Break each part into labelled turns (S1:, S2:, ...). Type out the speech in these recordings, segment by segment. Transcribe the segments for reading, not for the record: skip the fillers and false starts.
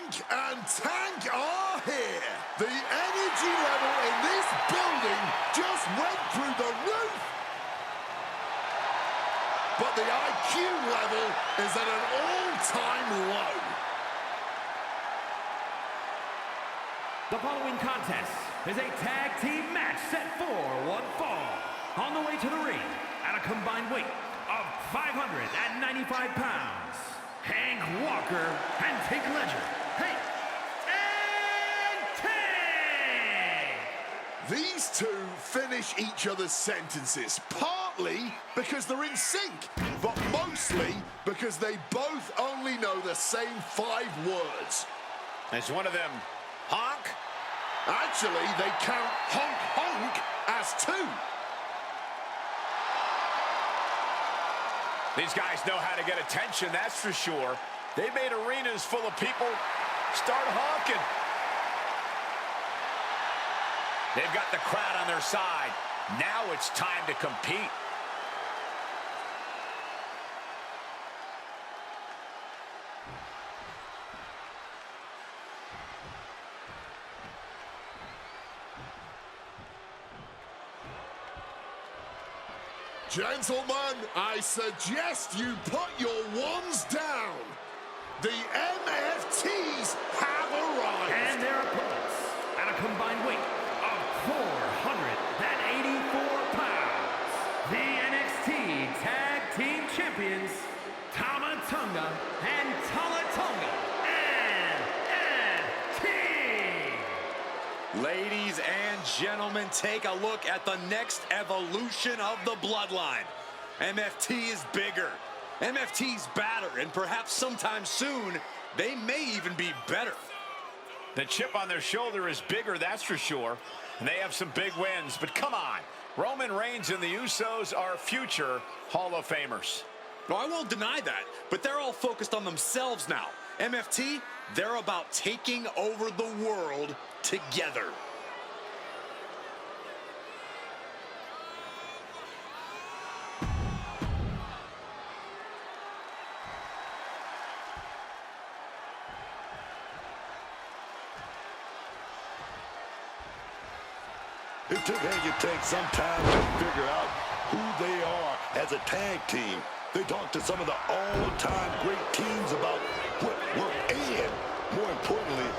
S1: Tank and Tank are here. The energy level in this building just went through the roof. But the IQ level is at an all-time low.
S2: The following contest is a tag team match set for one fall. On the way to the ring at a combined weight of 595 pounds, Hank Walker and Tank Ledger. Hank and Tank!
S1: These two finish each other's sentences, partly because they're in sync, but mostly because they both only know the same 5 words.
S3: Is one of them honk?
S1: Actually, they count honk honk as 2.
S3: These guys know how to get attention, that's for sure. They made arenas full of people start honking. They've got the crowd on their side. Now it's time to compete.
S1: Gentlemen, I suggest you put your wands down. The MFTs have arrived.
S2: And their opponents at a combined weight of 484 pounds. The NXT Tag Team Champions, Tama Tonga and Tala Tonga.
S4: Ladies and gentlemen, take a look at the next evolution of the bloodline. MFT is bigger. MFT's badder, and perhaps sometime soon, they may even be better.
S3: The chip on their shoulder is bigger, that's for sure. And they have some big wins, but come on. Roman Reigns and the Usos are future Hall of Famers.
S4: No, I won't deny that, but they're all focused on themselves now. MFT, they're about taking over the world together.
S5: It took Hank and Tank some time to figure out who they are as a tag team. They talked to some of the all-time great teams about what worked and, more importantly,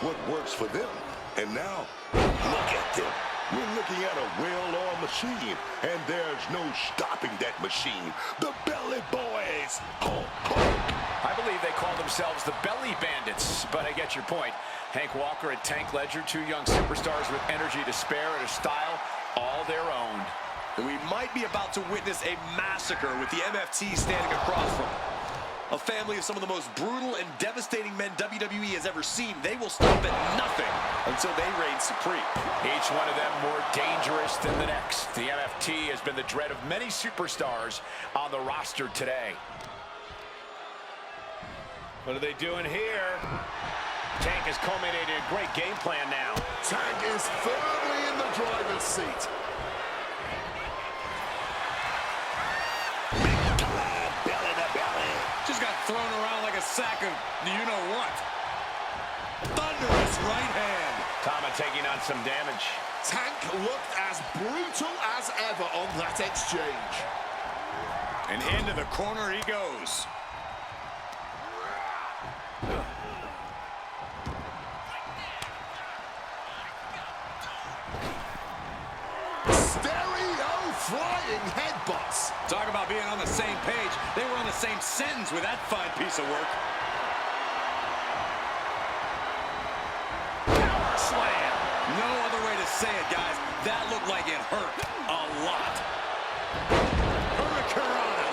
S5: what works for them. And now, look at them. We're looking at a well-oiled machine, and there's no stopping that machine. The Belly Boys. Honk, honk.
S3: I believe they call themselves the Belly Bandits, but I get your point. Hank Walker and Tank Ledger, 2 young superstars with energy to spare and a style all their own.
S4: And we might be about to witness a massacre with the MFT standing across from them. A family of some of the most brutal and devastating men WWE has ever seen. They will stop at nothing until they reign supreme.
S3: Each one of them more dangerous than the next. The MFT has been the dread of many superstars on the roster today. What are they doing here? Tank has culminated a great game plan now.
S1: Tank is firmly in the driver's seat.
S4: Just got thrown around like a sack of you-know-what. Thunderous right hand.
S3: Tama taking on some damage.
S1: Tank looked as brutal as ever on that exchange.
S4: And into the corner he goes.
S1: Flying headbutts.
S4: Talk about being on the same page. They were on the same sentence with that fine piece of work.
S3: Power slam.
S4: No other way to say it, guys. That looked like it hurt a lot. Hurricanrana.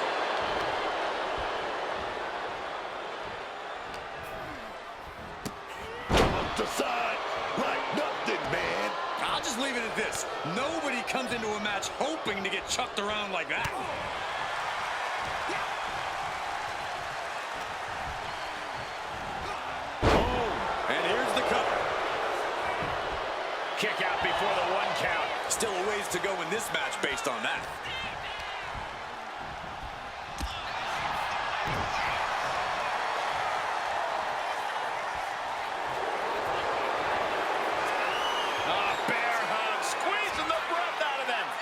S5: Up the side like nothing, man.
S4: I'll just leave it at this. Nobody comes into a match hoping to get chucked around like that. Oh, and here's the cover.
S3: Kick out before the 1 count.
S4: Still a ways to go in this match based on that.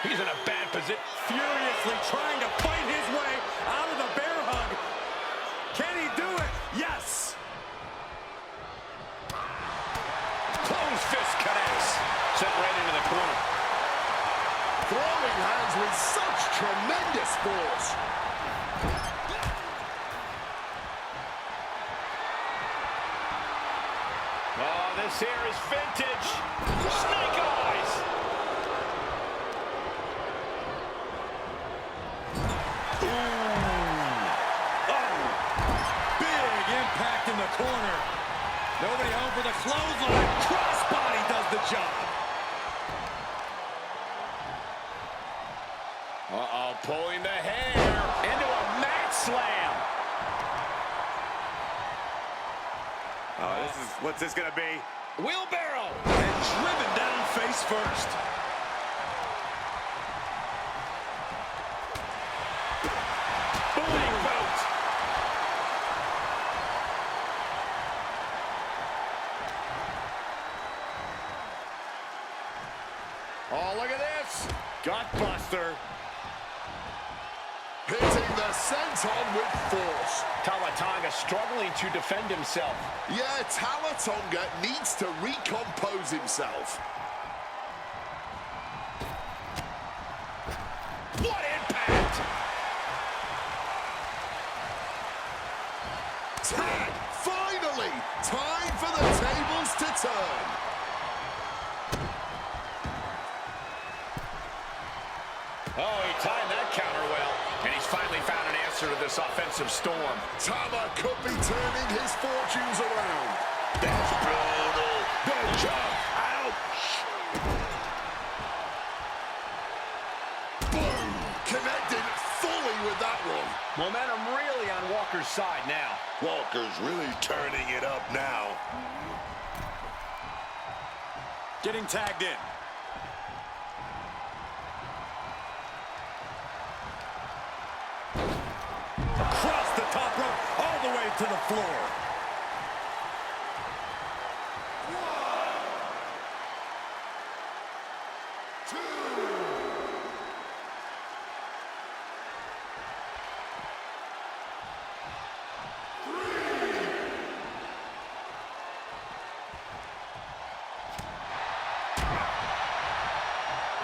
S3: He's in a bad position.
S4: Furiously trying to fight his way out of the bear hug. Can he do it? Yes.
S3: Closed fist connects. Set right into the corner.
S1: Throwing hands with such tremendous force.
S3: Oh, this here is vintage. Snake eyes.
S4: Big impact in the corner. Nobody home for the clothesline. Crossbody does the job.
S3: Uh-oh, pulling the hair into a mat slam.
S4: What's this gonna be?
S3: Wheelbarrow.
S4: And driven down face first.
S3: Booting boot. Oh, look at this.
S4: Gutbuster.
S1: Hitting the senton with force.
S3: Talatanga struggling to defend himself.
S1: Yeah, Talatonga needs to recompose himself.
S3: What impact!
S1: Tag! Finally! Time for the tables to turn.
S3: Oh, he timed that counter well. And he's finally found an answer to this offensive storm.
S1: Tama could be turning his fortunes around.
S5: That's brutal. Good job. Ouch.
S1: Boom! Connected fully with that one.
S3: Momentum really on Walker's side now.
S5: Walker's really turning it up now.
S4: Getting tagged in. Across the top rope, all the way to the floor.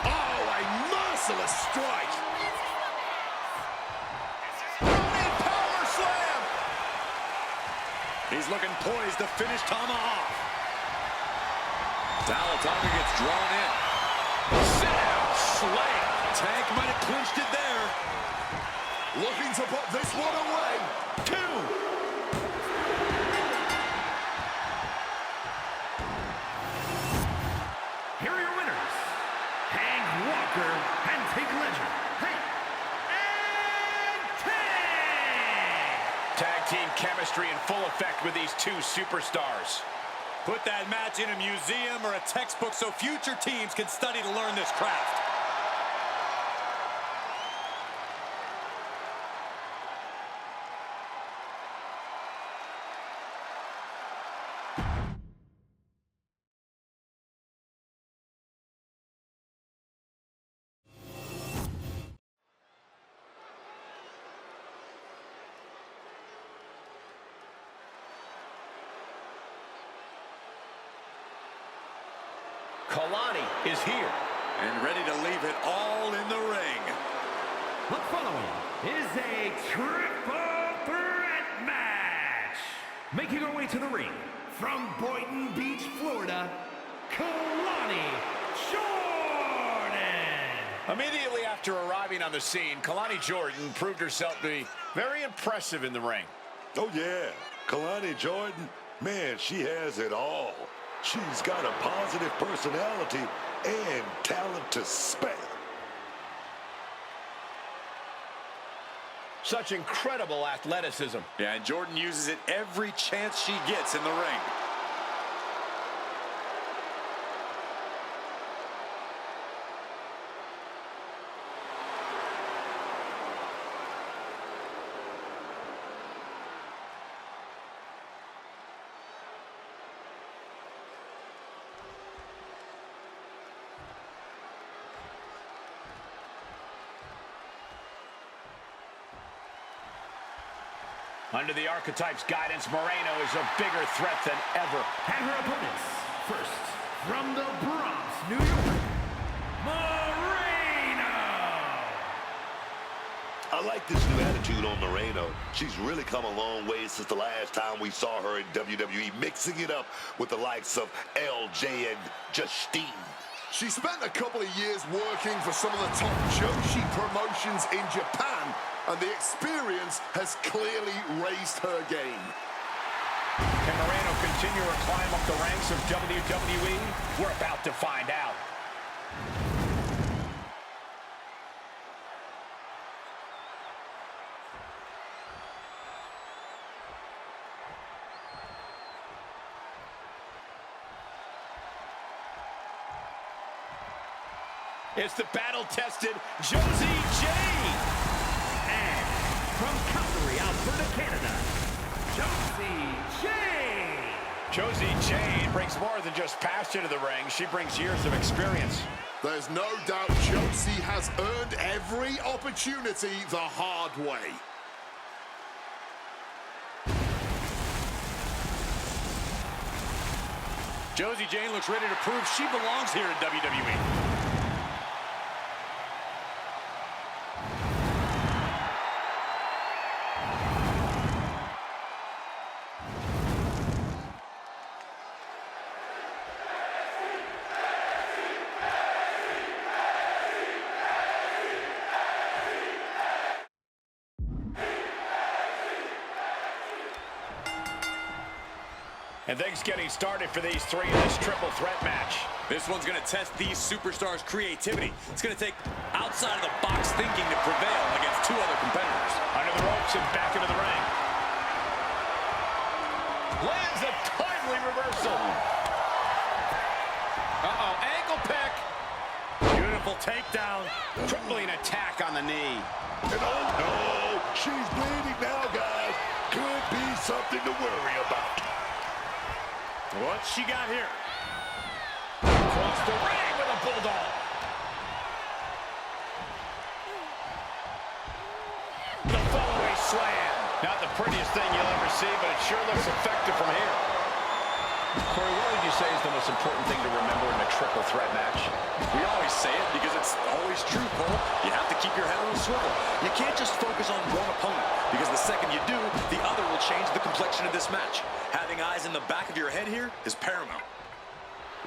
S1: Oh, a merciless strike.
S4: He's looking poised to finish Tama off. Talatanga gets drawn in.
S3: Sit out, slam.
S4: Tank might have clinched it there.
S1: Looking to put this one away.
S2: 2. Here are your winners, Hank Walker and Take Legend. Hank and Tank.
S3: Tag team chemistry in full effect with these two superstars.
S4: Put that match in a museum or a textbook so future teams can study to learn this craft.
S3: Kalani is here.
S4: And ready to leave it all in the ring.
S2: The following is a triple threat match. Making our way to the ring from Boynton Beach, Florida, Kalani Jordan.
S3: Immediately after arriving on the scene, Kalani Jordan proved herself to be very impressive in the ring.
S5: Oh, yeah. Kalani Jordan, man, she has it all. She's got a positive personality and talent to spare.
S3: Such incredible athleticism.
S4: Yeah, and Jordan uses it every chance she gets in the ring.
S3: Under the Archetype's guidance, Moreno is a bigger threat than ever.
S2: And her opponents, first, from the Bronx, New York, Moreno!
S5: I like this new attitude on Moreno. She's really come a long way since the last time we saw her in WWE, mixing it up with the likes of LJ and Justine.
S1: She spent a couple of years working for some of the top Joshi promotions in Japan, and the experience has clearly raised her game.
S3: Can Moreno continue her climb up the ranks of WWE? We're about to find out. It's the battle-tested Josie Jane.
S2: And from Calgary, Alberta, Canada, Josie Jane.
S3: Josie Jane brings more than just passion to the ring. She brings years of experience.
S1: There's no doubt Josie has earned every opportunity the hard way.
S4: Josie Jane looks ready to prove she belongs here in WWE.
S3: And things getting started for these three in this triple threat match.
S4: This one's going to test these superstars' creativity. It's going to take outside-of-the-box thinking to prevail against two other competitors.
S3: Under the ropes and back into the ring. Lands a timely reversal. Uh-oh, ankle pick.
S4: Beautiful takedown.
S3: Tripling attack on the knee.
S5: And oh no, she's bleeding now, guys. Could be something to worry about.
S4: What she got here?
S3: Across the ring with a bulldog. The following slam. Not the prettiest thing you'll ever see, but it sure looks effective from here. Corey, what would you say is the most important thing to remember in a triple threat match?
S4: We always say it because it's always true, Cole. You have to keep your head on a swivel. You can't just focus on one opponent, because the second you do, the other will change the complexion of this match. Having eyes in the back of your head here is paramount.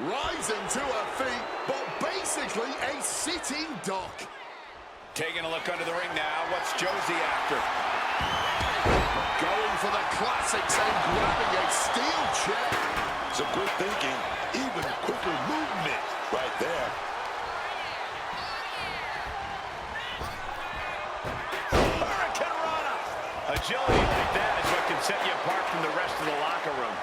S1: Rising to her feet, but basically a sitting duck.
S3: Taking a look under the ring now. What's Josie after?
S1: Going for the classics and grabbing a steel chair.
S5: Some quick thinking, even quicker movement right there.
S3: Hurricane Rana. Agility like that is what can set you apart from the rest of the locker room.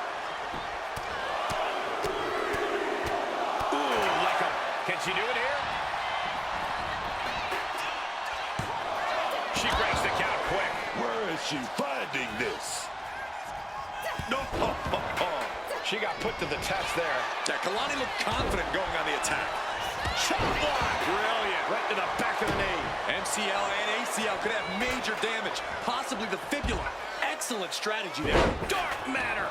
S3: Ooh, like a... Can she do it here? She breaks the count quick.
S5: Where is she finding this? No.
S3: She got put to the test there.
S4: Yeah, Kalani looked confident going on the attack.
S3: Shot block. Brilliant. Right to the back of the knee.
S4: MCL and ACL could have major damage, possibly the fibula. Excellent strategy there.
S3: Dark matter.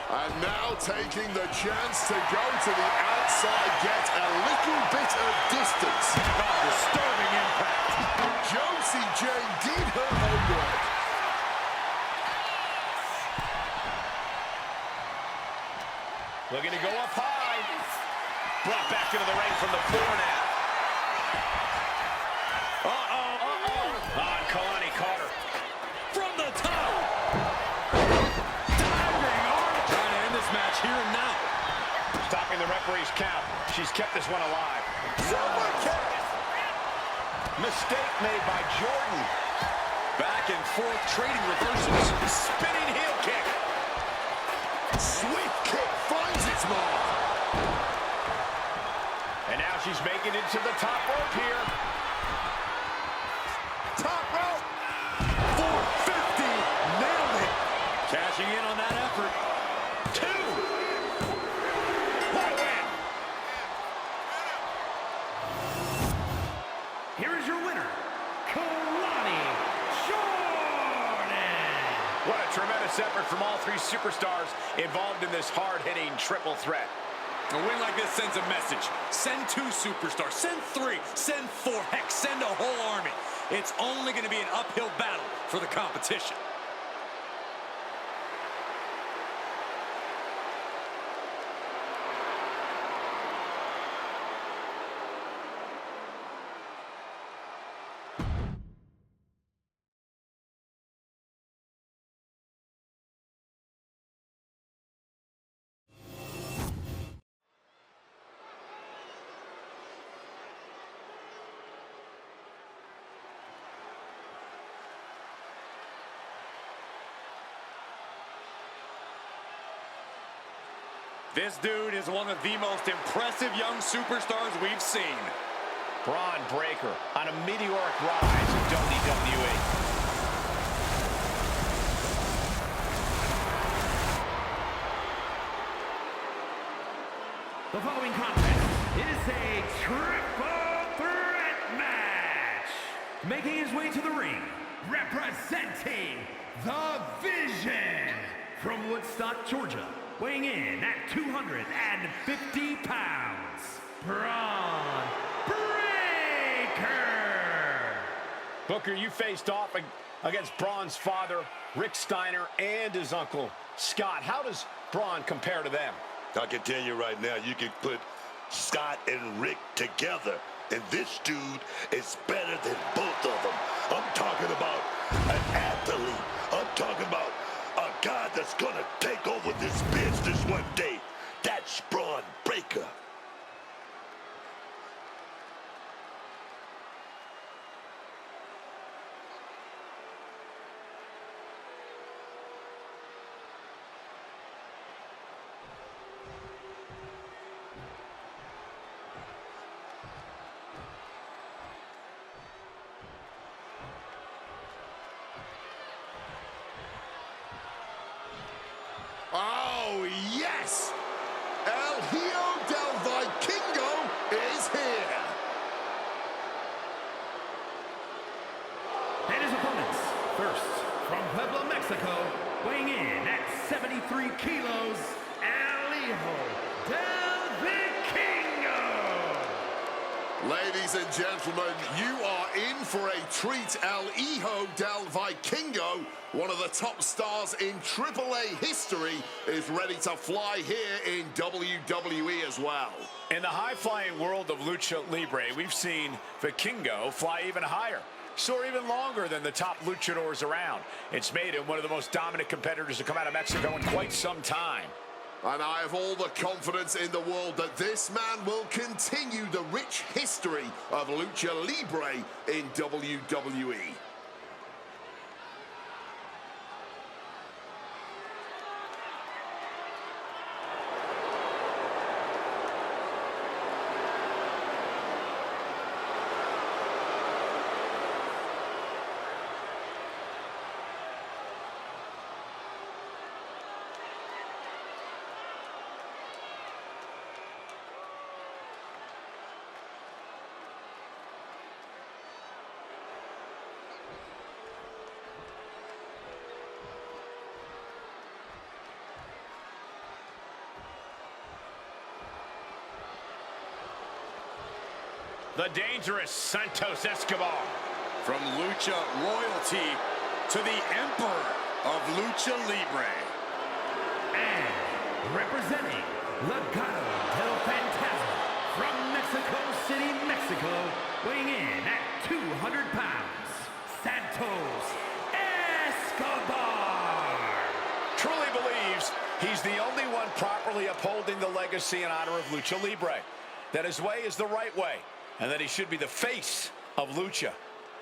S1: And now taking the chance to go to the outside, get a little bit of distance.
S3: Disturbing impact.
S1: Josie Jane did her homework.
S3: Looking to go up high. Brought back into the ring from the floor now. And Kalani caught her.
S4: From the top. Diving arm. Trying to end this match here and now.
S3: Stopping the referee's count. She's kept this one alive. Mistake made by Jordan.
S4: Back and forth trading reversals.
S3: Spinning heel kick.
S1: Sweet kick finds its mark.
S3: And now she's making it to the top rope here.
S1: Top rope.
S4: 450. Nailed it. Cashing in on that effort.
S3: 2. What a win.
S2: Here is your winner, Kalani Jordan.
S3: What a tremendous effort from all three superstars involved in this hard-hitting triple threat.
S4: A win like this sends a message. Send 2 superstars, send 3, send 4, heck, send a whole army. It's only going to be an uphill battle for the competition. This dude is one of the most impressive young superstars we've seen.
S3: Braun Breaker on a meteoric rise in WWE.
S2: The following contest is a triple threat match. Making his way to the ring, representing the Vision from Woodstock, Georgia. Weighing in at 250 pounds, Braun Breaker.
S3: Booker, you faced off against Braun's father, Rick Steiner, and his uncle, Scott. How does Braun compare to them?
S5: I can tell you right now, you can put Scott and Rick together, and this dude is better than both of them. I'm talking about an athlete. I'm talking about a guy that's gonna take over this business one day. That's Braun Breaker.
S1: Oh, yes! El Hijo del Vikingo is here.
S2: And his opponents, first, from Puebla, Mexico, weighing in at 73 kilos, El Hijo del Vikingo.
S1: Ladies and gentlemen, you are in for a treat. El Hijo del Vikingo, one of the top stars in AAA history, is ready to fly here in WWE as well.
S3: In the high-flying world of Lucha Libre, we've seen Vikingo fly even higher, soar even longer than the top luchadors around. It's made him one of the most dominant competitors to come out of Mexico in quite some time.
S1: And I have all the confidence in the world that this man will continue the rich history of Lucha Libre in WWE.
S3: The dangerous Santos Escobar.
S4: From Lucha royalty to the Emperor of Lucha Libre.
S2: And representing Legado del Fantasma from Mexico City, Mexico, weighing in at 200 pounds, Santos Escobar.
S3: Truly believes he's the only one properly upholding the legacy and honor of Lucha Libre. That his way is the right way, and that he should be the face of Lucha.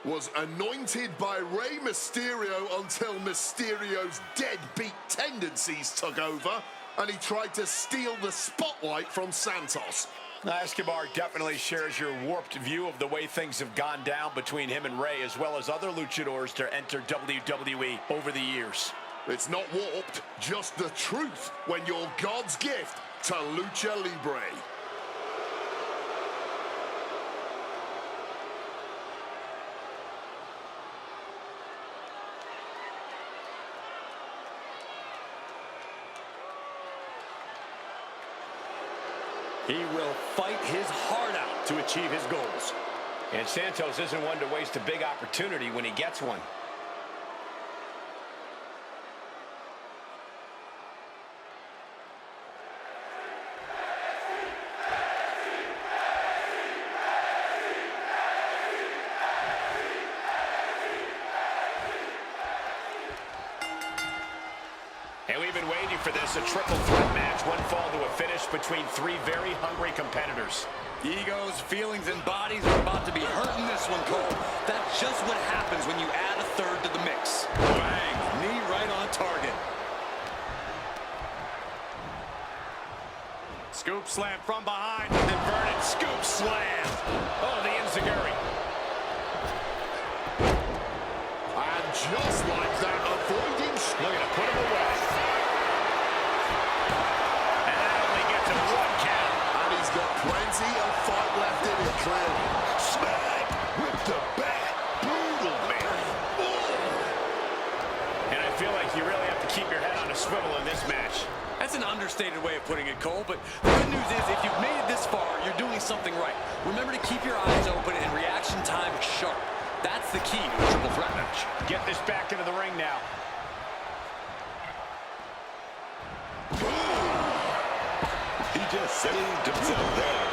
S1: Was anointed by Rey Mysterio until Mysterio's deadbeat tendencies took over, and he tried to steal the spotlight from Santos.
S3: Escobar definitely shares your warped view of the way things have gone down between him and Rey, as well as other luchadors to enter WWE over the years.
S1: It's not warped, just the truth when you're God's gift to Lucha Libre.
S4: He will fight his heart out to achieve his goals.
S3: And Santos isn't one to waste a big opportunity when he gets one. And we've been waiting for this, a triple threat match, one fall to a finish between three very hungry competitors.
S4: Egos, feelings, and bodies are about to be hurt in this one, Cole. That's just what happens when you add a third to the mix. Bang! Knee right on target. Scoop slam from behind. Inverted scoop slam.
S3: Oh, the enziguri.
S1: And just like that, avoiding...
S3: Look at him, put him away. And that only gets him one count.
S1: And he's got plenty of fight left in him, clearly.
S5: Smack with the bat. Brutal, man.
S3: And I feel like you really have to keep your head on a swivel in this match.
S4: That's an understated way of putting it, Cole, but the good news is if you've made it this far, you're doing something right. Remember to keep your eyes open and reaction time sharp. That's the key to a triple threat match.
S3: Get this back into the ring now.
S5: He just saved himself there.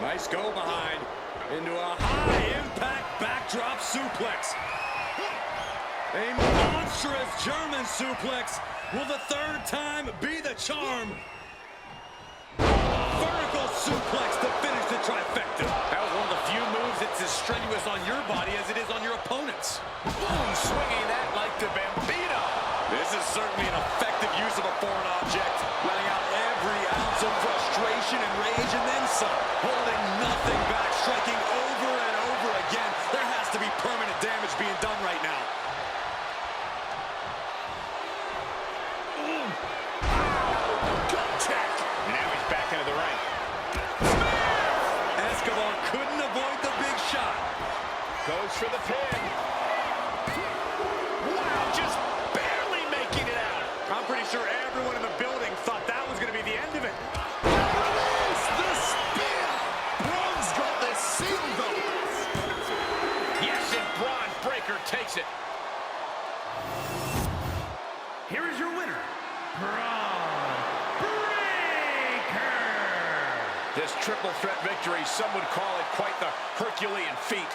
S4: Nice go behind into a high-impact backdrop suplex. A monstrous German suplex. Will the third time be the charm? Vertical suplex to finish the trifecta. That was one of the few moves that's as strenuous on your body as it is on your opponent's.
S3: Boom, swinging that like the Bambino.
S4: This is certainly an effective use of a foreign object, letting out every ounce of frustration and rage and then some, holding nothing back, striking over and over again. There has to be permanent damage being done right now.
S3: Gut check. And now he's back into the ring.
S4: Escobar couldn't avoid the big shot.
S3: Goes for the pin. Wow, just barely making it out.
S4: I'm pretty sure everyone in the building thought that was going to be the end of it.
S1: Release the spear! Braun's got this sealed up.
S3: Yes, and Braun Breaker takes it.
S2: Here is your winner, Braun Breaker.
S3: This triple threat victory, some would call it quite the Herculean feat.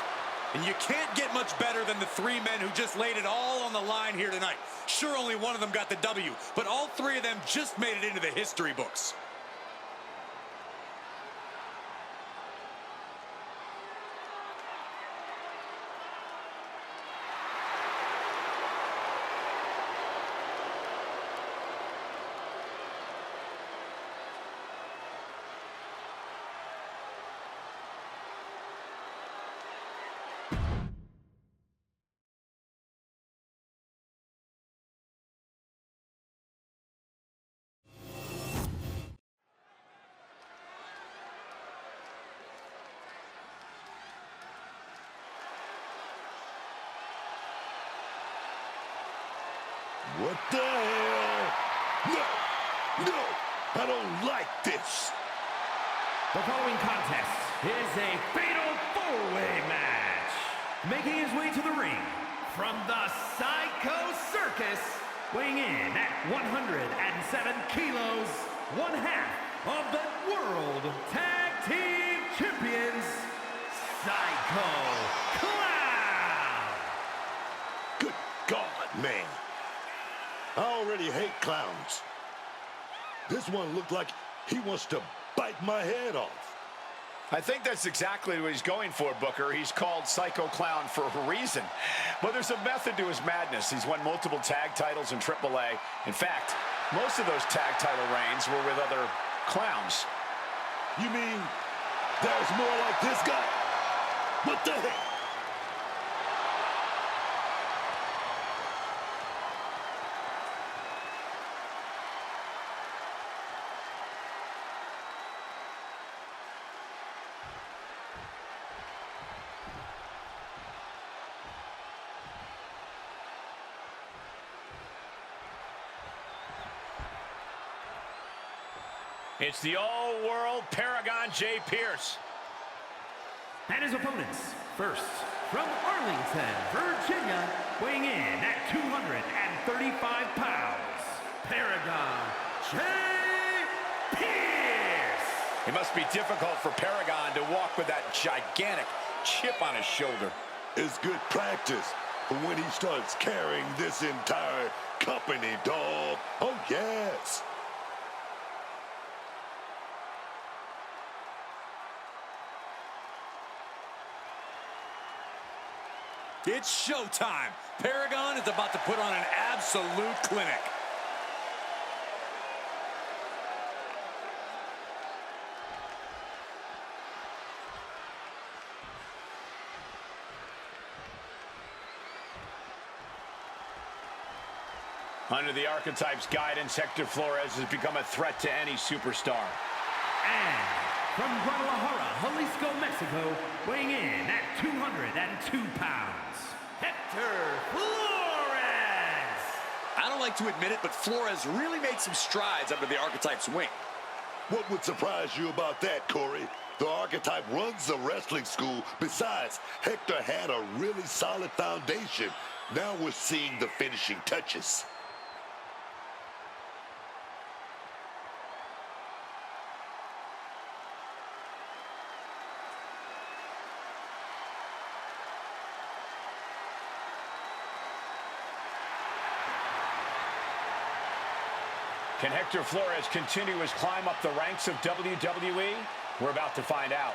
S4: And you can't get much better than the three men who just laid it all on the line here tonight. Sure, only one of them got the W, but all three of them just made it into the history books.
S5: What the hell? No, I don't like this.
S2: The following contest is a fatal four-way match. Making his way to the ring from the Psycho Circus, weighing in at 107 kilos, one half of the World Tag Team Champions, Psycho Clown.
S5: Good God, man. I already hate clowns. This one looked like he wants to bite my head off.
S3: I think that's exactly what he's going for, Booker. He's called Psycho Clown for a reason. But there's a method to his madness. He's won multiple tag titles in AAA. In fact, most of those tag title reigns were with other clowns.
S5: You mean there's more like this guy? What the heck?
S3: It's the all-world Paragon J. Pierce.
S2: And his opponents, first, from Arlington, Virginia, weighing in at 235 pounds, Paragon J. Pierce.
S3: It must be difficult for Paragon to walk with that gigantic chip on his shoulder.
S5: It's good practice for when he starts carrying this entire company, dog. Oh, yes.
S4: It's showtime. Paragon is about to put on an absolute clinic.
S3: Under the Archetype's guidance, Hector Flores has become a threat to any superstar.
S2: And from Guadalajara, Jalisco, Mexico, weighing in at 202 pounds, Hector Flores.
S4: I don't like to admit it, but Flores really made some strides under the Archetype's wing.
S5: What would surprise you about that, Corey? The Archetype runs a wrestling school. Besides, Hector had a really solid foundation. Now we're seeing the finishing touches.
S3: Can Hector Flores continue his climb up the ranks of WWE? We're about to find out.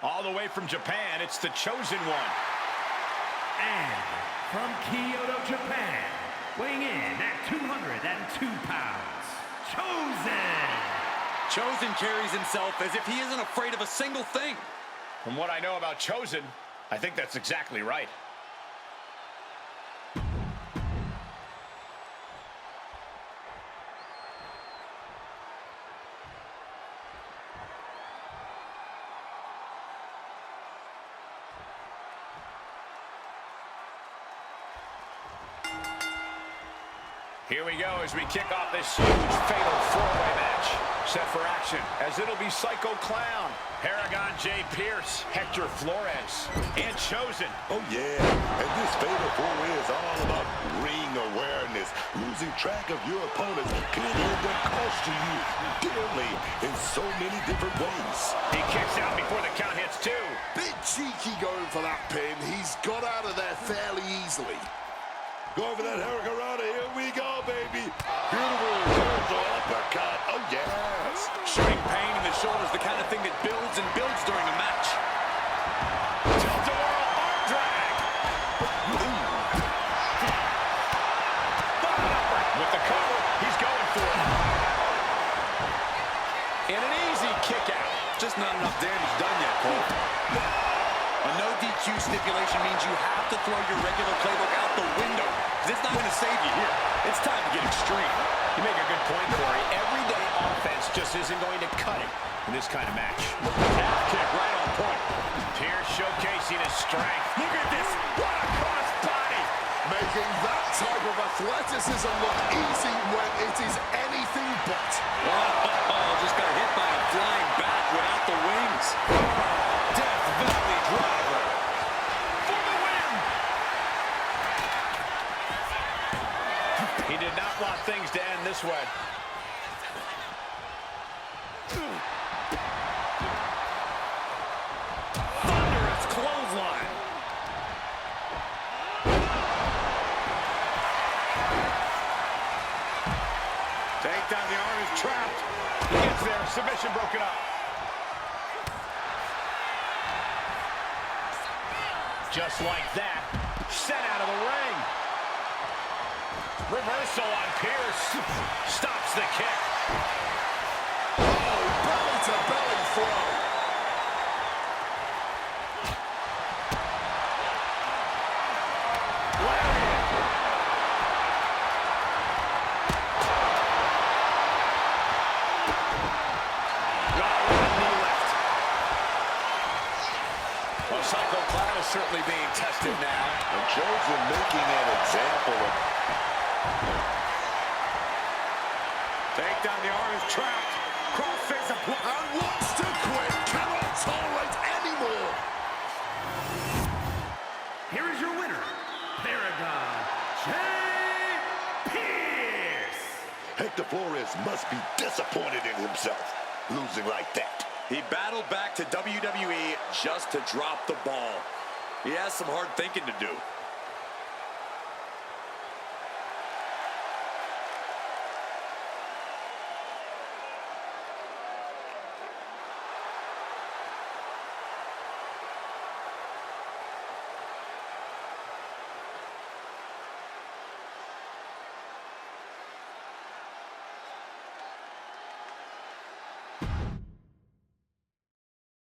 S3: All the way from Japan, it's the Chosen One.
S2: And from Kyoto, Japan, weighing in at 202 pounds,
S4: Chosen carries himself as if he isn't afraid of a single thing.
S3: From what I know about Chosen, I think that's exactly right. Here we go as we kick off this huge fatal four-way match. Set for action as it'll be Psycho Clown, Paragon J. Pierce, Hector Flores, and Chosen.
S5: Oh, yeah. And this fatal four-way is all about ring awareness. Losing track of your opponents can end up costing you dearly in so many different ways.
S3: He kicks out before the count hits two.
S1: Bit cheeky going for that pin. He's got out of there fairly easily.
S5: Going for that hurricanrana. Here we go, baby. Beautiful reversal uppercut. Oh, yes.
S4: Showing pain in the shoulder is the kind of thing that builds and builds during a match.
S3: Tilt-a-whirl arm drag. With the cover, he's going for it. And an easy kick out.
S4: Just not enough damage done yet, Cole. A no DQ stipulation means you have to throw your regular playbook out the window. It's not going to save you here. It's time to get extreme.
S3: You make a good point, Corey. Everyday offense just isn't going to cut it in this kind of match.
S4: Calf kick right on point.
S3: Pierce showcasing his strength. Look at this. What a cross body.
S1: Making that type of athleticism look easy when it is anything but.
S4: Oh, just got hit by a flying bat without the wings. Death Valley driver.
S3: For the win. He did not want things to end this way.
S4: Thunderous clothesline. Take down, the arm is trapped.
S3: He gets there. Submission broken up. Just like that, sent out of the ring. Reversal on Pierce. Stops the kick.
S1: Oh, belly-to-belly throw.
S3: Psychopath is certainly being tested now.
S5: And Chosen making an example of...
S4: Take down, the arm is trapped. Crossface applied.
S1: And wants to quit. Cannot tolerate anymore.
S2: Here is your winner, Paragon Jay Pierce.
S5: Hector Flores must be disappointed in himself, losing like that.
S4: He battled back to WWE just to drop the ball. He has some hard thinking to do.